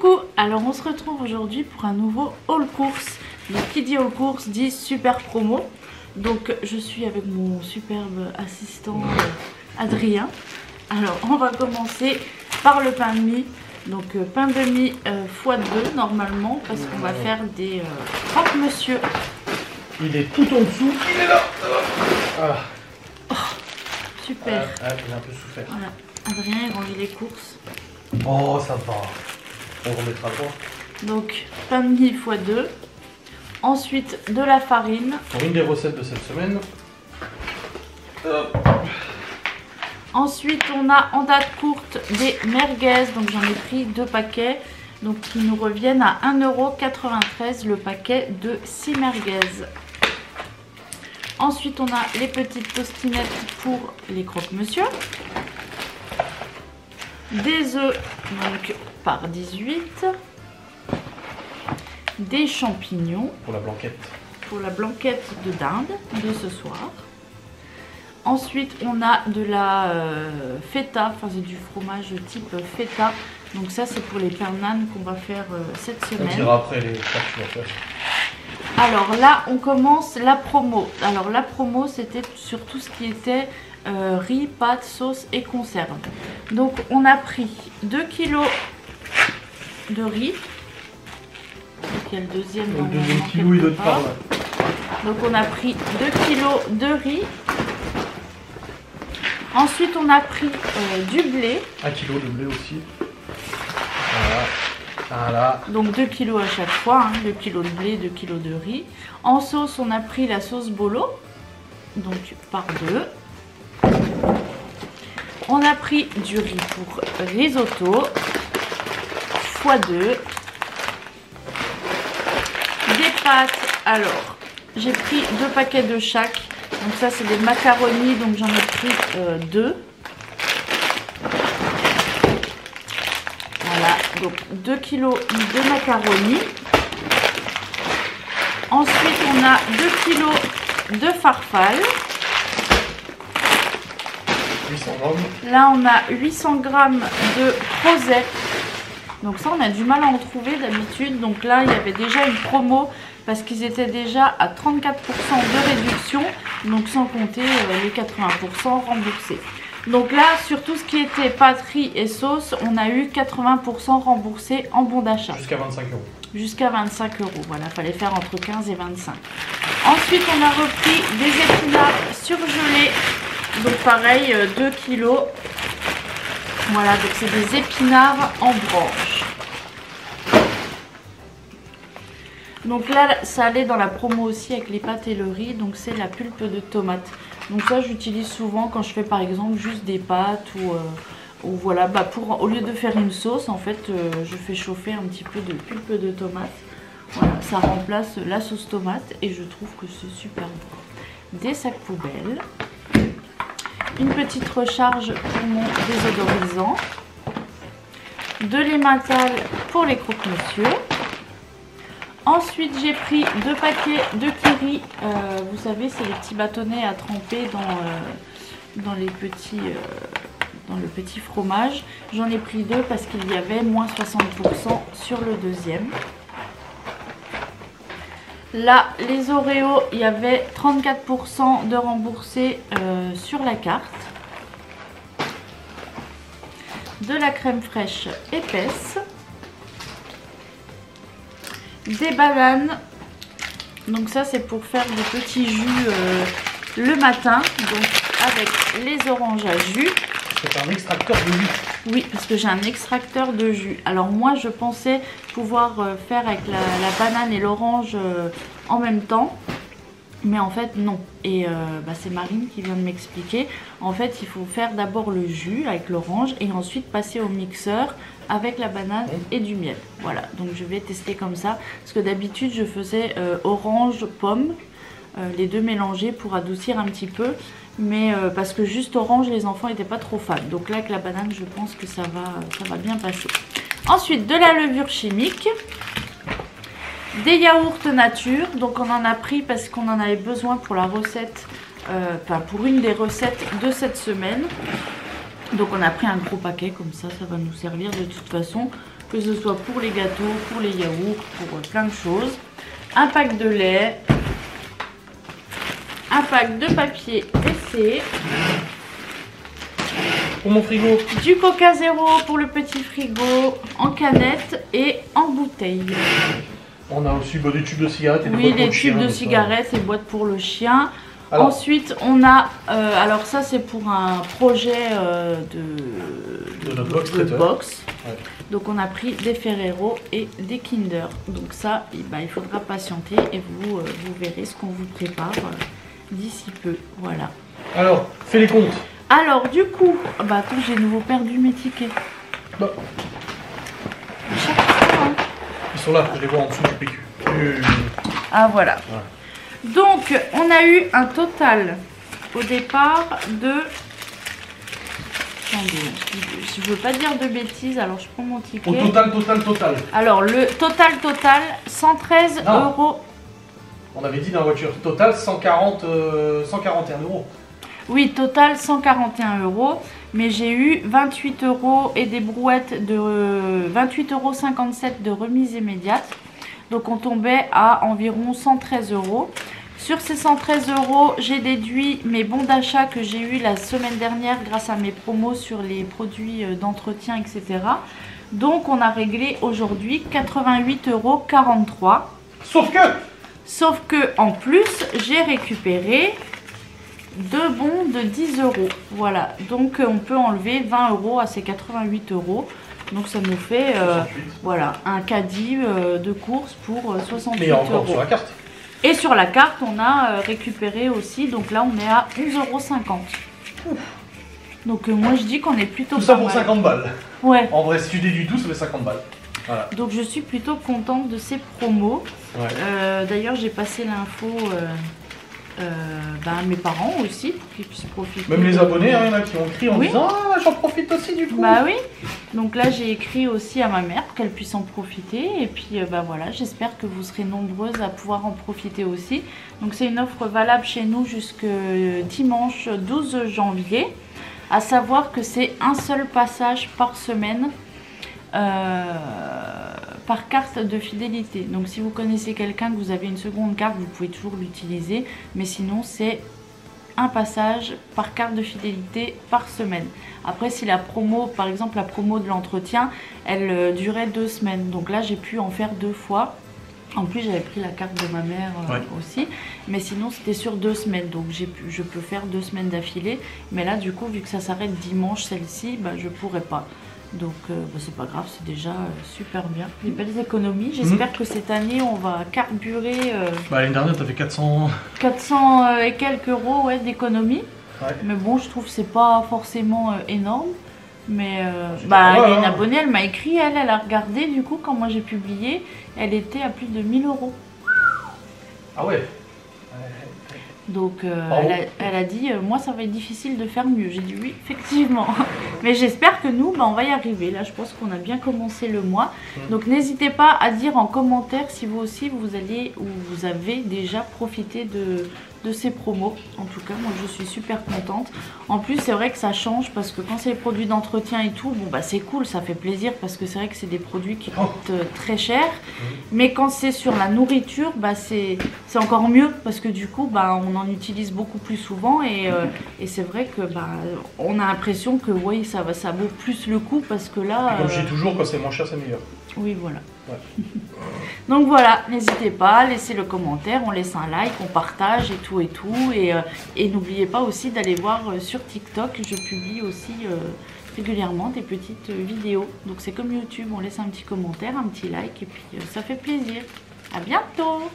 Coucou, alors on se retrouve aujourd'hui pour un nouveau haul course. Donc qui dit haul course dit super promo. Donc je suis avec mon superbe assistant Adrien. Alors on va commencer par le pain de mie. Donc pain de mie x2 normalement parce qu'on va faire des croque-monsieur. Il est tout en dessous, il est là. Ah. Oh, super. Il a un peu souffert. Voilà. Adrien il range les courses. Oh ça va. On remettra droit. Donc pain de mie x2. Ensuite de la farine. Pour une des recettes de cette semaine. Ensuite on a en date courte des merguez. Donc j'en ai pris 2 paquets. Donc qui nous reviennent à 1,93 € le paquet de 6 merguez. Ensuite on a les petites tostinettes pour les croque-monsieur. Des œufs donc par 18. Des champignons. Pour la blanquette. Pour la blanquette de dinde de ce soir. Ensuite on a de la feta, enfin c'est du fromage type feta. Donc ça c'est pour les pains nan qu'on va faire cette semaine. On dira après les plats que tu vas faire. Alors là on commence la promo. Alors la promo c'était sur tout ce qui était riz, pâtes, sauce et conserve. Donc on a pris 2 kg de riz. Donc il y a le deuxième. Le deuxième kilo il donne par là. Donc on a pris 2 kg de riz. Ensuite on a pris du blé. 1 kg de blé aussi. Voilà. Donc 2 kg à chaque fois, hein, 2 kg de blé, 2 kg de riz. En sauce, on a pris la sauce bolo, donc par 2. On a pris du riz pour risotto, x2. Des pâtes, alors j'ai pris 2 paquets de chaque. Donc ça c'est des macaronis, donc j'en ai pris 2. Voilà, donc 2 kg de macaroni. Ensuite, on a 2 kg de farfalle. 800 grammes. Là, on a 800 g de crozet. Donc ça, on a du mal à en trouver d'habitude. Donc là, il y avait déjà une promo parce qu'ils étaient déjà à 34% de réduction. Donc sans compter les 80% remboursés. Donc là, sur tout ce qui était pâterie et sauce, on a eu 80% remboursés en bon d'achat. Jusqu'à 25 €. Jusqu'à 25 €. Voilà, fallait faire entre 15 et 25. Ensuite, on a repris des épinards surgelés. Donc pareil, 2 kg. Voilà, donc c'est des épinards en branche. Donc là, ça allait dans la promo aussi avec les pâtes et le riz. Donc c'est la pulpe de tomate. Donc ça j'utilise souvent quand je fais par exemple juste des pâtes ou voilà, bah au lieu de faire une sauce en fait je fais chauffer un petit peu de pulpe de tomate. Voilà, ça remplace la sauce tomate et je trouve que c'est super bon. Des sacs poubelles. Une petite recharge pour mon désodorisant. De l'emmental pour les croque-monsieur. Ensuite, j'ai pris 2 paquets de kiri. Vous savez, c'est les petits bâtonnets à tremper dans le petit fromage. J'en ai pris 2 parce qu'il y avait moins 60% sur le deuxième. Là, les Oreos, il y avait 34% de remboursés sur la carte. De la crème fraîche épaisse. Des bananes, donc ça c'est pour faire des petits jus le matin, donc avec les oranges à jus. C'est un extracteur de jus. Oui, parce que j'ai un extracteur de jus. Alors moi je pensais pouvoir faire avec la banane et l'orange en même temps. Mais en fait non, et c'est Marine qui vient de m'expliquer. En fait il faut faire d'abord le jus avec l'orange et ensuite passer au mixeur avec la banane et du miel. Voilà, donc je vais tester comme ça. Parce que d'habitude je faisais orange, pomme, les deux mélangés pour adoucir un petit peu. Mais parce que juste orange les enfants n'étaient pas trop fans. Donc là avec la banane je pense que ça va bien passer. Ensuite de la levure chimique. Des yaourts nature, donc on en a pris parce qu'on en avait besoin pour la recette, pour une des recettes de cette semaine. Donc on a pris un gros paquet comme ça va nous servir de toute façon. que ce soit pour les gâteaux, pour les yaourts, pour plein de choses. Un pack de lait, un pack de papier WC. Pour mon frigo. Du Coca Zéro pour le petit frigo, en canette et en bouteille. On a aussi des tubes de cigarettes et des oui, boîtes pour les le chien. tubes de cigarettes et boîtes pour le chien. Alors, ensuite, on a, alors ça c'est pour un projet de notre box. Ouais. Donc on a pris des Ferrero et des Kinder. Donc ça, il faudra patienter et vous verrez ce qu'on vous prépare d'ici peu. Voilà. Alors, fais les comptes. Alors du coup, bah attends, j'ai de nouveau perdu mes tickets. Bah. Ils sont là, je les vois en dessous du PQ. Ah voilà. Donc on a eu un total au départ de... Attendez, je veux pas dire de bêtises, alors je prends mon ticket. Au total. Alors le total, 113 €. On avait dit dans la voiture, total 141 €. Oui, total 141 €, mais j'ai eu 28 € et des brouettes de 28,57 € de remise immédiate. Donc on tombait à environ 113 €. Sur ces 113 €, j'ai déduit mes bons d'achat que j'ai eu la semaine dernière grâce à mes promos sur les produits d'entretien, etc. Donc on a réglé aujourd'hui 88,43 €. Sauf que en plus, j'ai récupéré 2 bons de 10 €. Voilà, donc on peut enlever 20 € à ces 88 €. Donc ça nous fait voilà, un caddie de course pour 68 €. Mais encore sur la carte. Et sur la carte, on a récupéré aussi. Donc là, on est à 11,50 €. Donc moi, je dis qu'on est plutôt tout ça pas pour mal. 50 balles. Ouais. En vrai, si tu déduis tout, ça fait 50 balles. Voilà. Donc je suis plutôt contente de ces promos. Ouais. D'ailleurs, j'ai passé l'info à mes parents aussi pour qu'ils puissent profiter. Même les abonnés, il y en a qui ont écrit en disant ah, j'en profite aussi du coup. Bah oui. Donc là, j'ai écrit aussi à ma mère pour qu'elle puisse en profiter. Et puis voilà, j'espère que vous serez nombreuses à pouvoir en profiter aussi. Donc c'est une offre valable chez nous jusque dimanche 12 janvier. À savoir que c'est un seul passage par semaine. Par carte de fidélité. Donc si vous connaissez quelqu'un, que vous avez une seconde carte, vous pouvez toujours l'utiliser, mais sinon c'est un passage par carte de fidélité par semaine. Après, si la promo, par exemple la promo de l'entretien, elle durait 2 semaines, donc là j'ai pu en faire 2 fois. En plus, j'avais pris la carte de ma mère aussi, mais sinon c'était sur 2 semaines, donc je peux faire 2 semaines d'affilée. Mais là, du coup, vu que ça s'arrête dimanche, celle-ci, je pourrais pas. Donc c'est pas grave, c'est déjà super bien. Des belles économies. J'espère que cette année on va carburer. L'année dernière, tu as fait 400 et quelques euros d'économies. Ouais. Mais bon, je trouve que c'est pas forcément énorme. Mais il y a une abonnée, elle m'a écrit, elle a regardé du coup quand moi j'ai publié, elle était à plus de 1 000 €. Ah ouais. Donc elle a dit moi ça va être difficile de faire mieux. J'ai dit oui effectivement. Mais j'espère que nous on va y arriver. Là je pense qu'on a bien commencé le mois. Donc n'hésitez pas à dire en commentaire si vous aussi vous allez ou vous avez déjà profité de ces promos. En tout cas moi je suis super contente. En plus c'est vrai que ça change parce que quand c'est les produits d'entretien et tout, bon c'est cool, ça fait plaisir parce que c'est vrai que c'est des produits qui coûtent très cher. Mais quand c'est sur la nourriture, c'est encore mieux parce que du coup on en utilise beaucoup plus souvent et c'est vrai que on a l'impression que oui ça vaut plus le coup parce que là. Comme je dis toujours, quand c'est moins cher c'est meilleur. Oui voilà. Ouais. Donc voilà, n'hésitez pas, laissez le commentaire, on laisse un like, on partage et tout et n'oubliez pas aussi d'aller voir sur TikTok, je publie aussi régulièrement des petites vidéos. Donc c'est comme YouTube, on laisse un petit commentaire, un petit like et puis ça fait plaisir. À bientôt.